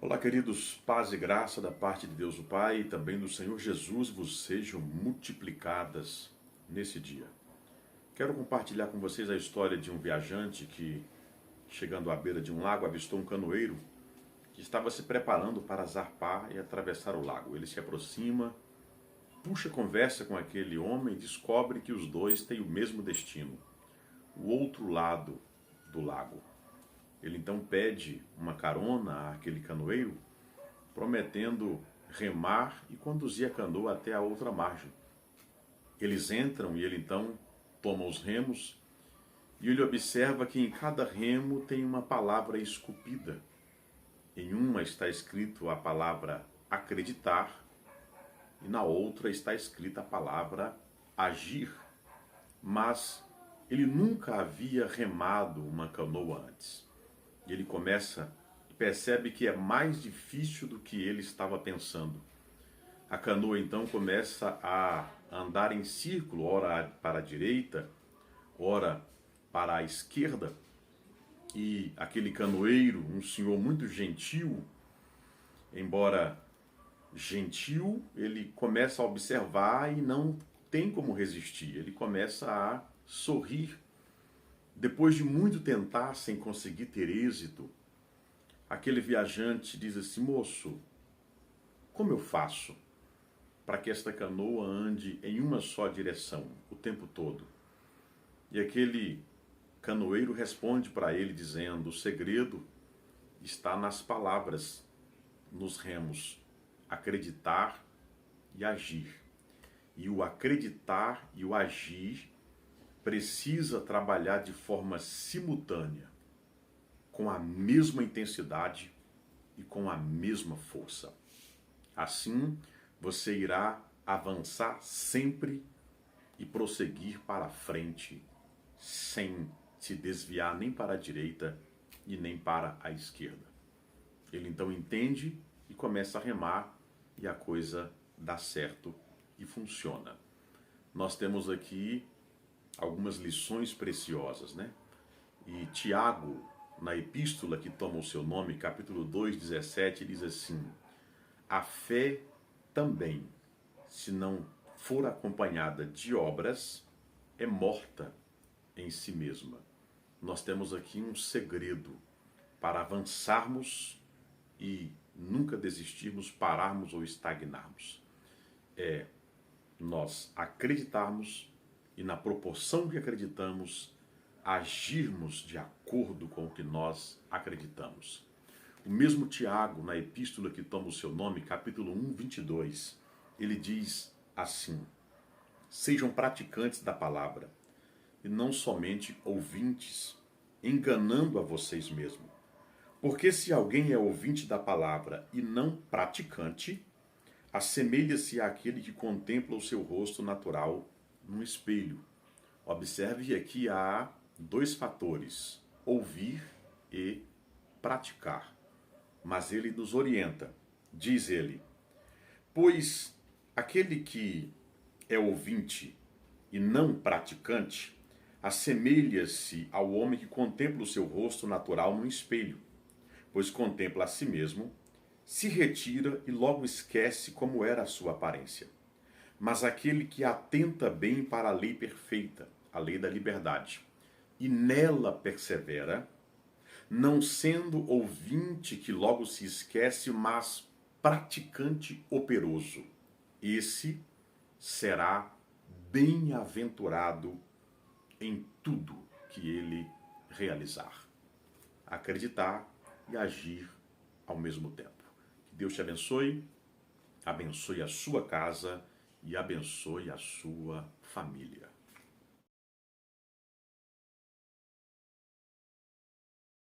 Olá, queridos, paz e graça da parte de Deus o Pai e também do Senhor Jesus vos sejam multiplicadas nesse dia. Quero compartilhar com vocês a história de um viajante que, chegando à beira de um lago, avistou um canoeiro que estava se preparando para zarpar e atravessar o lago. Ele se aproxima, puxa conversa com aquele homem e descobre que os dois têm o mesmo destino, o outro lado do lago. Ele então pede uma carona àquele canoeiro, prometendo remar e conduzir a canoa até a outra margem. Eles entram e ele então toma os remos e ele observa que em cada remo tem uma palavra esculpida. Em uma está escrito a palavra acreditar e na outra está escrita a palavra agir. Mas ele nunca havia remado uma canoa antes. E ele percebe que é mais difícil do que ele estava pensando. A canoa então começa a andar em círculo, ora para a direita, ora para a esquerda. E aquele canoeiro, um senhor muito gentil, embora gentil, ele começa a observar e não tem como resistir. Ele começa a sorrir. Depois de muito tentar sem conseguir ter êxito, aquele viajante diz assim: moço, como eu faço para que esta canoa ande em uma só direção o tempo todo? E aquele canoeiro responde para ele dizendo: o segredo está nas palavras, nos remos, acreditar e agir. E o acreditar e o agir precisa trabalhar de forma simultânea, com a mesma intensidade e com a mesma força. Assim, você irá avançar sempre e prosseguir para a frente, sem se desviar nem para a direita e nem para a esquerda. Ele então entende e começa a remar e a coisa dá certo e funciona. Nós temos aqui algumas lições preciosas, né? E Tiago, na epístola que toma o seu nome, capítulo 2, 17, diz assim: a fé também, se não for acompanhada de obras, é morta em si mesma. Nós temos aqui um segredo para avançarmos e nunca desistirmos, pararmos ou estagnarmos. É nós acreditarmos e, na proporção que acreditamos, agirmos de acordo com o que nós acreditamos. O mesmo Tiago, na epístola que toma o seu nome, capítulo 1, 22, ele diz assim: sejam praticantes da palavra e não somente ouvintes, enganando a vocês mesmos. Porque se alguém é ouvinte da palavra e não praticante, assemelha-se àquele que contempla o seu rosto natural num espelho. Observe que aqui há dois fatores: ouvir e praticar. Mas ele nos orienta, diz ele: pois aquele que é ouvinte e não praticante assemelha-se ao homem que contempla o seu rosto natural num espelho, pois contempla a si mesmo, se retira e logo esquece como era a sua aparência. Mas aquele que atenta bem para a lei perfeita, a lei da liberdade, e nela persevera, não sendo ouvinte que logo se esquece, mas praticante operoso, esse será bem-aventurado em tudo que ele realizar. Acreditar e agir ao mesmo tempo. Que Deus te abençoe a sua casa e abençoe a sua família.